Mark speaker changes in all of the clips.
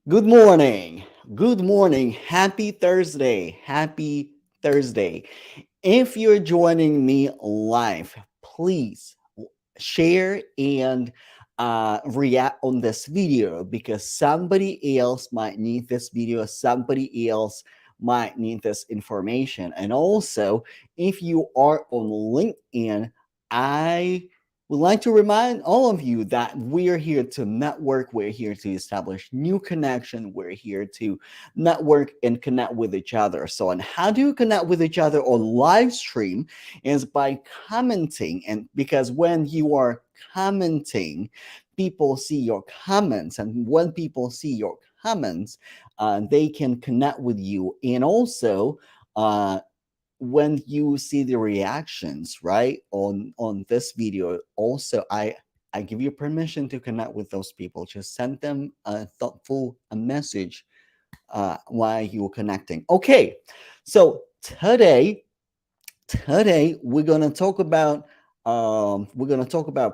Speaker 1: Good morning. Good morning. Happy Thursday. Happy Thursday. If you're joining me live, please share and react on this video because somebody else might need this video, somebody else might need this information. And also, if you are on LinkedIn, I would like to remind all of you that we're here to network, we're here to establish new connection, we're here to network and connect with each other. So, and how do you connect with each other on live stream? Is by commenting. And because when you are commenting, people see your comments, and when people see your comments, they can connect with you. And also, uh, when you see the reactions right on this video, also I give you permission to connect with those people. Just send them a thoughtful a message while you're connecting. Okay, so today we're gonna talk about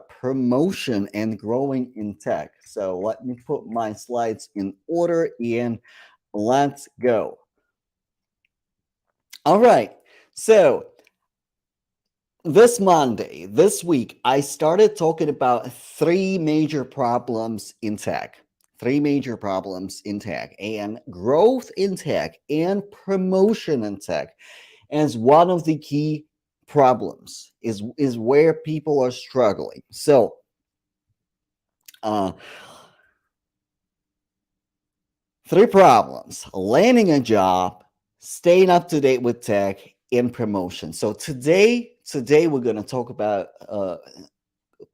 Speaker 1: promotion and growing in tech. So let me put my slides in order and let's go. All right. So this Monday, this week, I started talking about three major problems in tech. Three major problems in tech, and growth in tech and promotion in tech as one of the key problems is where people are struggling. So uh, three problems: landing a job, staying up to date with tech, and promotion. So today we're going to talk about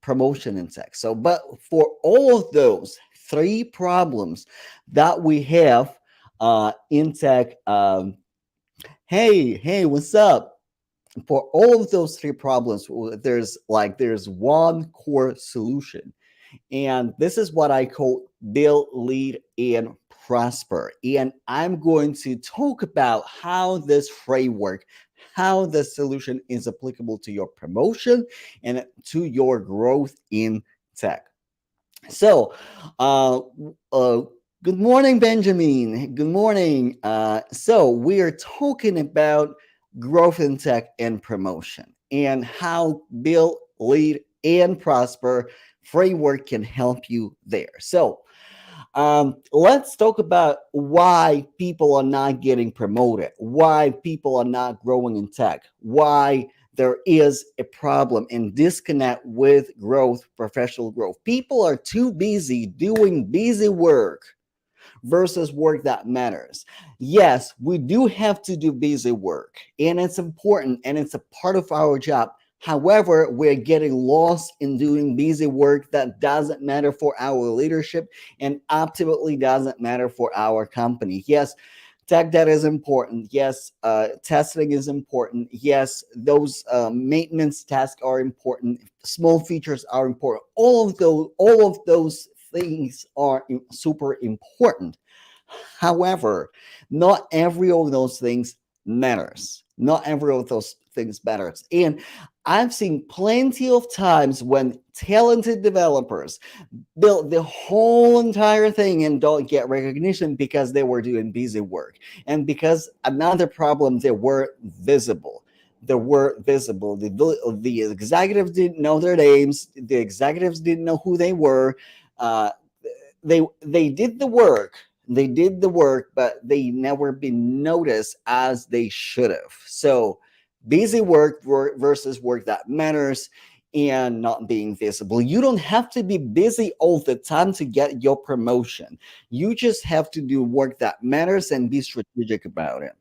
Speaker 1: promotion in tech. So but for all of those three problems that we have in tech, hey, what's up? For all of those three problems, there's one core solution, and this is what I call build, lead, and prosper. And I'm going to talk about how this framework, how the solution is applicable to your promotion and to your growth in tech. So, uh, uh, good morning, Benjamin. Good morning. So, we are talking about growth in tech and promotion and how build, lead, and prosper framework can help you there. So, let's talk about why people are not getting promoted, why people are not growing in tech, why there is a problem and disconnect with growth, professional growth. People are too busy doing busy work versus work that matters. Yes, we do have to do busy work, and it's important and it's a part of our job. However, we're getting lost in doing busy work that doesn't matter for our leadership and ultimately doesn't matter for our company. Yes, tech debt is important. Yes, testing is important. Yes, those maintenance tasks are important. Small features are important. All of those things are super important. However, not every of those things matters. Not every of those things matters. And I've seen plenty of times when talented developers built the whole entire thing and don't get recognition because they were doing busy work. And because another problem, they were visible. They were visible. The executives didn't know their names. The executives didn't know who they were. Uh, they did the work. They did the work, but they never been noticed as they should have. So busy work versus work that matters and not being visible. You don't have to be busy all the time to get your promotion. You just have to do work that matters and be strategic about it.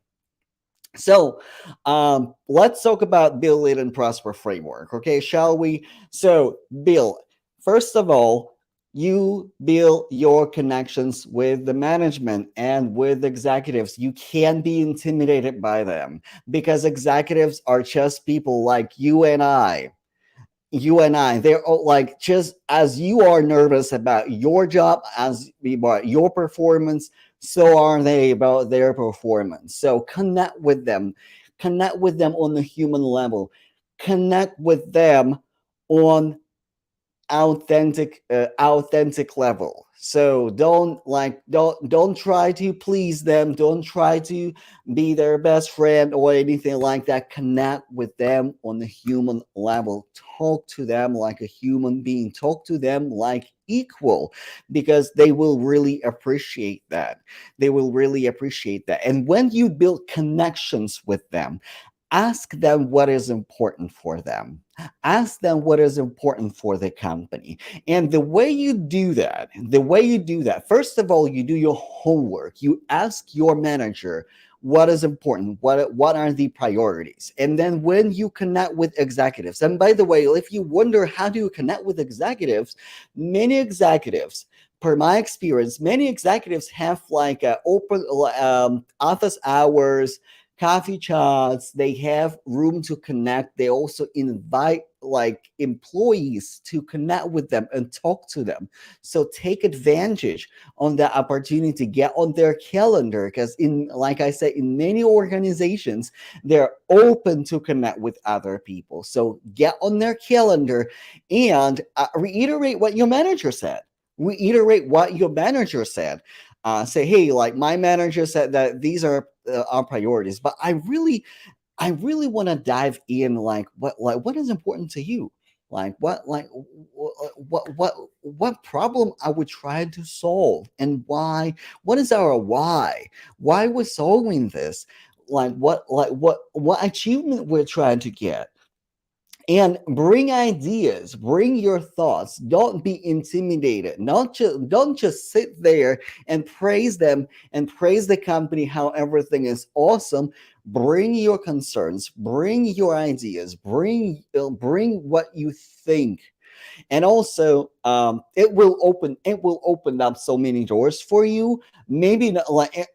Speaker 1: So, let's talk about Bill Lead and Prosper framework. Okay, shall we? So, Bill, first of all, you build your connections with the management and with executives. You can't be intimidated by them because executives are just people like you and I. You and I, they're all like just as you are nervous about your job, as about your performance, so are they about their performance. So connect with them on the human level, connect with them on authentic level. So don't try to please them, don't try to be their best friend or anything like that. Connect with them on the human level, talk to them like a human being, talk to them like equal, because they will really appreciate that. They will really appreciate that. And when you build connections with them, ask them what is important for them, ask them what is important for the company. And the way you do that, first of all, you do your homework. You ask your manager what is important, what are the priorities. And then when you connect with executives, and by the way, if you wonder how do you connect with executives, many executives, per my experience, many executives have like open office hours, coffee chats. They have room to connect. They also invite like employees to connect with them and talk to them. So take advantage on that opportunity, get on their calendar, because in, like I said, in many organizations, they're open to connect with other people. So get on their calendar and reiterate what your manager said. Reiterate what your manager said. Say, hey, like my manager said that these are our priorities, but I really want to dive in, what is important to you, what problem are we trying to solve, and why, what is our why we're solving this, what achievement we're trying to get. And bring ideas, bring your thoughts. Don't be intimidated. Not just don't just sit there and praise them and praise the company how everything is awesome. Bring your concerns, bring your ideas, bring what you think. And also, it will open up so many doors for you. Maybe not like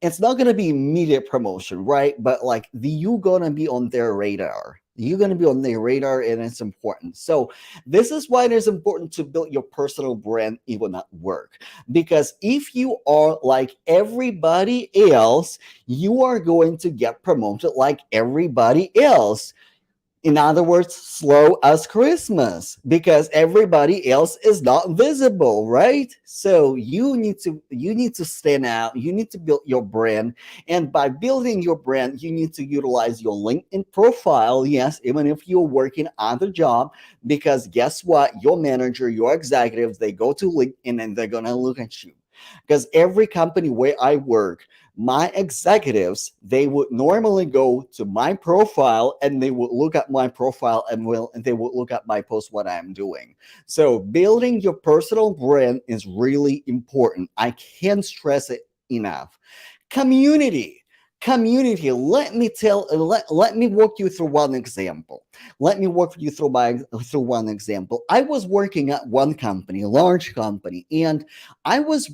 Speaker 1: it's not going to be immediate promotion, right? But like you going to be on their radar. You're going to be on their radar, and it's important. So this is why it is important to build your personal brand even at work. Because if you are like everybody else, you are going to get promoted like everybody else. In other words, slow as Christmas, because everybody else is not visible, right? So you need to stand out. You need to build your brand, and by building your brand, you need to utilize your LinkedIn profile. Yes, even if you're working on the job, because guess what? Your manager, your executives, they go to LinkedIn and they're gonna look at you. Because every company where I work, my executives, they would normally go to my profile and they would look at my profile and they would look at my post, what I'm doing. So building your personal brand is really important. I can't stress it enough. Community community, let me walk you through one example. Let me walk you through one example. I was working at one company, a large company, and I was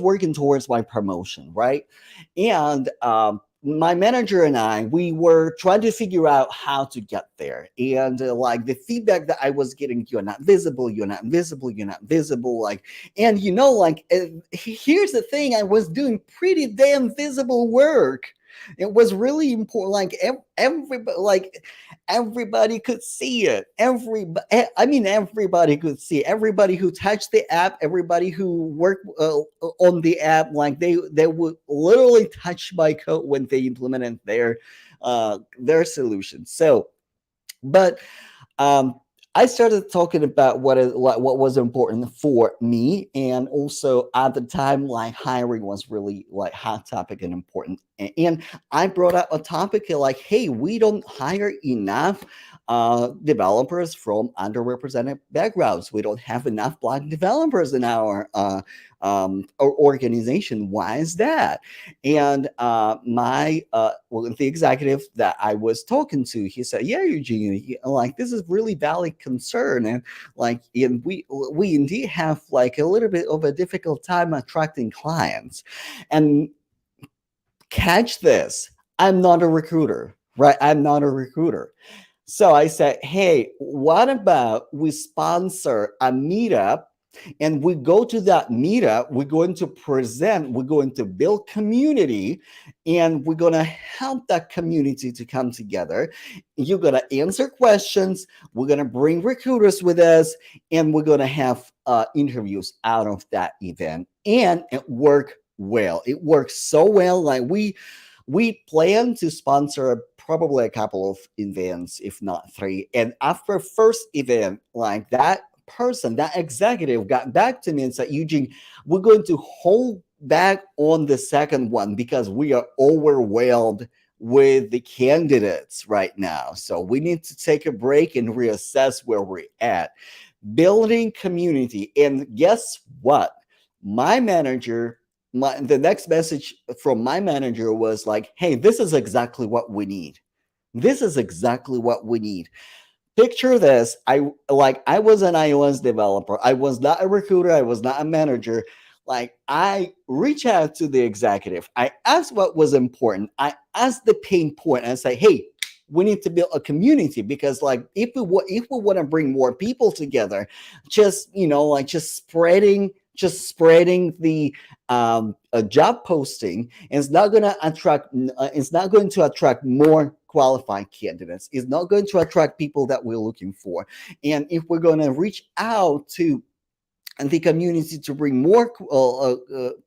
Speaker 1: working towards my promotion, right? And my manager and I, we were trying to figure out how to get there. And like the feedback that I was getting, you're not visible, you're not visible, you're not visible. And here's the thing, I was doing pretty damn visible work. It was really important. Everybody could see it. Everybody could see it. Everybody who touched the app, everybody who worked on the app, like they would literally touch my code when they implemented their solution. So, but um, I started talking about what was important for me, and also at the time, like hiring was really like hot topic and important. And I brought up a topic like, hey, we don't hire enough developers from underrepresented backgrounds. We don't have enough Black developers in our organization. Why is that? And the executive that I was talking to, he said, "Yeah, Eugene, like this is really valid concern, and we indeed have like a little bit of a difficult time attracting clients." And catch this, I'm not a recruiter, right? I'm not a recruiter. So I said, hey, what about we sponsor a meetup And we go to that meetup, we're going to present, we're going to build community, and we're going to help that community to come together. You're going to answer questions, we're going to bring recruiters with us, and we're going to have interviews out of that event. And it worked well. It worked so well. Like we plan to sponsor probably a couple of events, if not three. And after first event, like that person, that executive got back to me and said, Eugene, we're going to hold back on the second one because we are overwhelmed with the candidates right now. So we need to take a break and reassess where we're at. Building community. And guess what? My manager, the next message from my manager was like, hey, this is exactly what we need. This is exactly what we need. Picture this. I was an iOS developer. I was not a recruiter. I was not a manager. Like I reach out to the executive. I asked what was important. I asked the pain point and I say, hey, we need to build a community because like if we want to bring more people together, just like just spreading the a job posting, and it's not going to attract more qualified candidates. It's not going to attract people that we're looking for. And if we're going to reach out to the community to bring more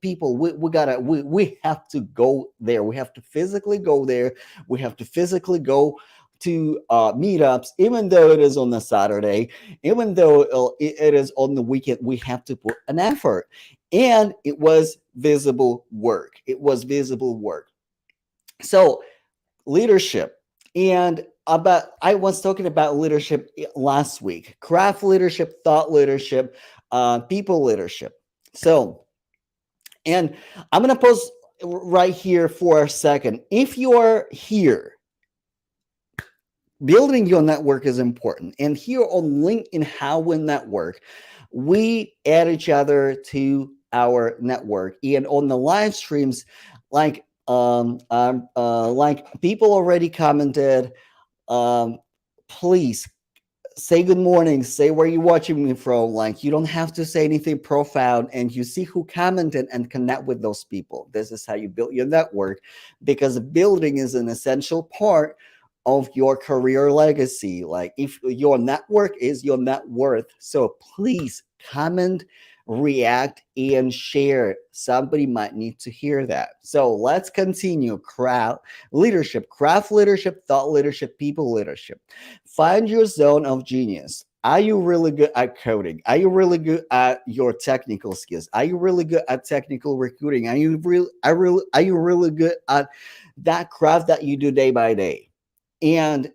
Speaker 1: people, we have to go there. We have to physically go there. We have to physically go to meetups, even though it is on a Saturday, even though it is on the weekend. We have to put an effort, and it was visible work. It was visible work. So leadership. And I was talking about leadership last week: craft leadership, thought leadership, people leadership. So, and I'm going to pause right here for a second. If you're here, building your network is important. And here on LinkedIn How We Network, we add each other to our network. And on the live streams, like people already commented, please say good morning, say where you're watching me from. Like you don't have to say anything profound, and you see who commented and connect with those people. This is how you build your network, because building is an essential part of your career legacy. Like if your network is your net worth, so please comment, react, and share. Somebody might need to hear that. So let's continue. Craft leadership, thought leadership, people leadership. Find your zone of genius. Are you really good at coding? Are you really good at your technical skills? Are you really good at technical recruiting? Are you really good at that craft that you do day by day? And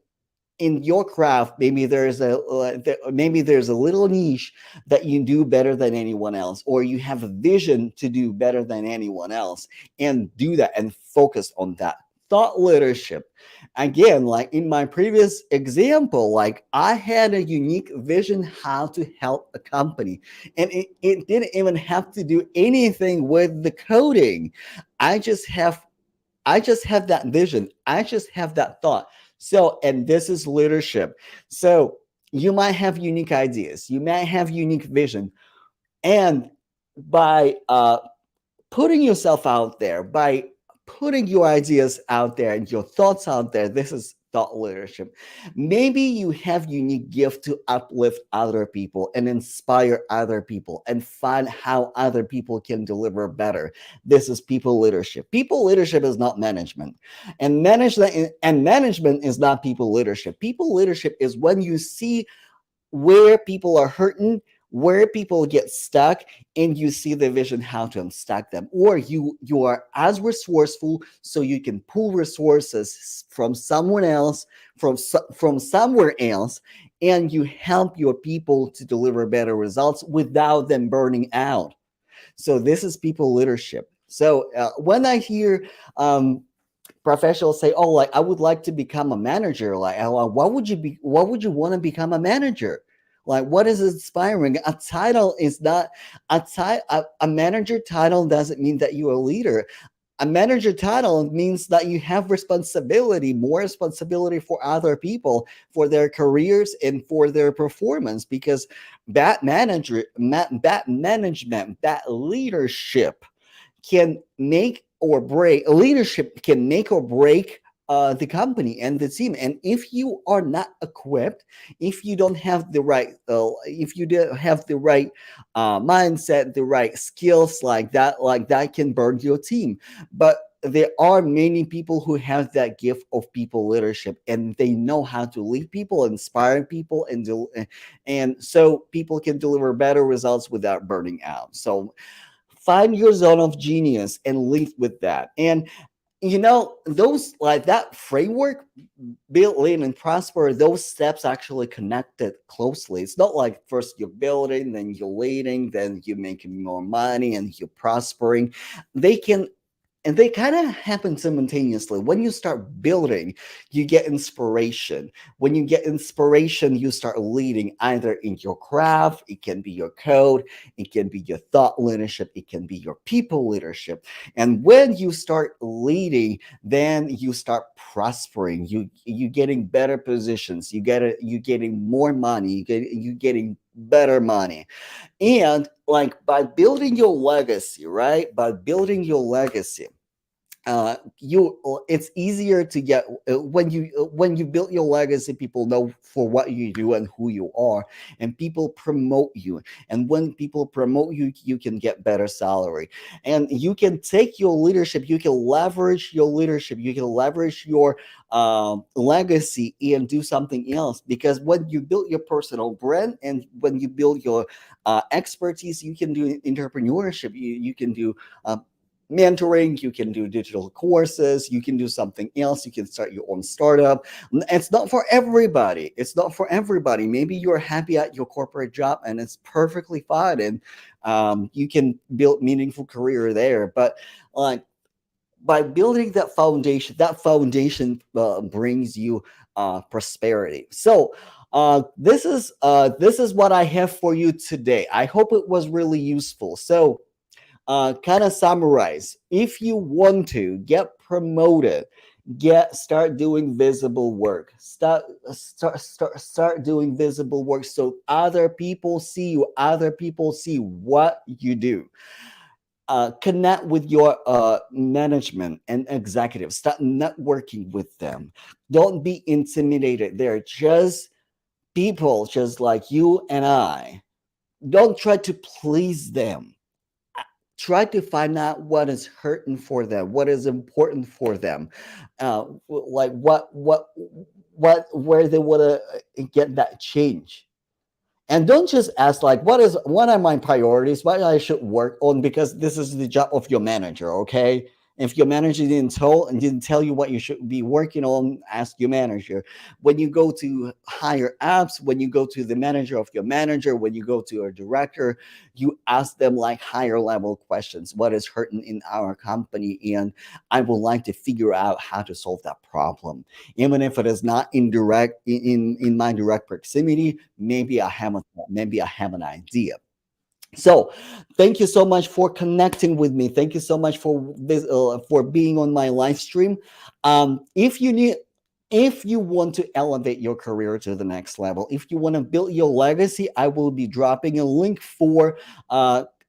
Speaker 1: in your craft, maybe there's a little niche that you do better than anyone else, or you have a vision to do better than anyone else, and do that and focus on that. Thought leadership. Again, like in my previous example, like I had a unique vision how to help a company, and it didn't even have to do anything with the coding. I just have that vision. I just have that thought. So, and this is leadership. So you might have unique ideas, you might have unique vision, and by putting yourself out there, by putting your ideas out there and your thoughts out there, this is thought leadership. Maybe you have unique gift to uplift other people and inspire other people and find how other people can deliver better. This is people leadership. People leadership is not management, and management is not people leadership. People leadership is when you see where people are hurting, where people get stuck, and you see the vision how to unstuck them, or you are as resourceful so you can pull resources from someone else, from somewhere else, and you help your people to deliver better results without them burning out. So this is people leadership. So when I hear professionals say, "Oh, like I would like to become a manager," like, what would you want to become a manager? Like, what is inspiring? A title is not a manager title doesn't mean that you're a leader. A manager title means that you have responsibility, more responsibility for other people, for their careers and for their performance. Because bad management, bad leadership can make or break. Leadership can make or break the company and the team. And if you are not equipped, if you don't have the right, if you don't have the right mindset, the right skills, like that can burn your team. But there are many people who have that gift of people leadership, and they know how to lead people, inspire people, and so people can deliver better results without burning out. So find your zone of genius and lead with that. And those, like that framework, build, lean, and prosper, those steps actually connected closely. It's not like first you're building, then you're leading, then you're making more money, and you're prospering. They can and they kind of happen simultaneously. When you start building, you get inspiration. When you get inspiration, you start leading, either in your craft, it can be your code, it can be your thought leadership, it can be your people leadership. And when you start leading, then you start prospering. You getting better positions, you getting more money, you getting better money. And like, by building your legacy, right? By building your legacy, you it's easier to get, when you build your legacy, people know for what you do and who you are, and people promote you. And when people promote you, you can get better salary, and you can take your leadership, you can leverage your leadership, you can leverage your legacy and do something else. Because when you build your personal brand, and when you build your expertise, you can do entrepreneurship, you can do mentoring, you can do digital courses, you can do something else, you can start your own startup. It's not for everybody, it's not for everybody. Maybe you're happy at your corporate job, and it's perfectly fine, and you can build meaningful career there. But like, by building that foundation brings you prosperity. So this is what I have for you today. I hope it was really useful. So kind of summarize, if you want to get promoted, start doing visible work, start doing visible work, so other people see you, other people see what you do. Connect with your management and executives, start networking with them. Don't be intimidated, they're just people just like you and I. Don't try to please them, try to find out what is hurting for them, what is important for them, like where they want to get that change. And don't just ask like, what are my priorities, what I should work on, because this is the job of your manager. Okay, if your manager didn't tell you what you should be working on, ask your manager. When you go to higher apps, when you go to the manager of your manager, when you go to your director, you ask them like higher level questions. What is hurting in our company, and I would like to figure out how to solve that problem. Even if it is not in my direct proximity, maybe I have an idea. So thank you so much for connecting with me, thank you so much for this, for being on my live stream. If you need, if you want to elevate your career to the next level, if you want to build your legacy, I will be dropping a link for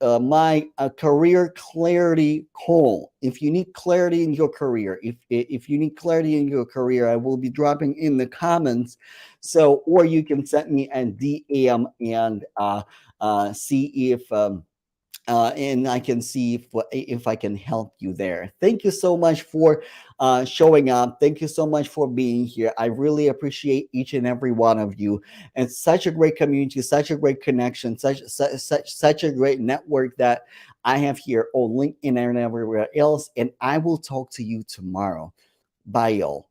Speaker 1: my career clarity call. If you need clarity in your career, if you need clarity in your career, I will be dropping in the comments. So, or you can send me a DM and see if and I can see if I can help you there. Thank you so much for showing up. Thank you so much for being here. I really appreciate each and every one of you. It's such a great community, such a great connection, such a great network that I have here on LinkedIn and everywhere else. And I will talk to you tomorrow. Bye, y'all.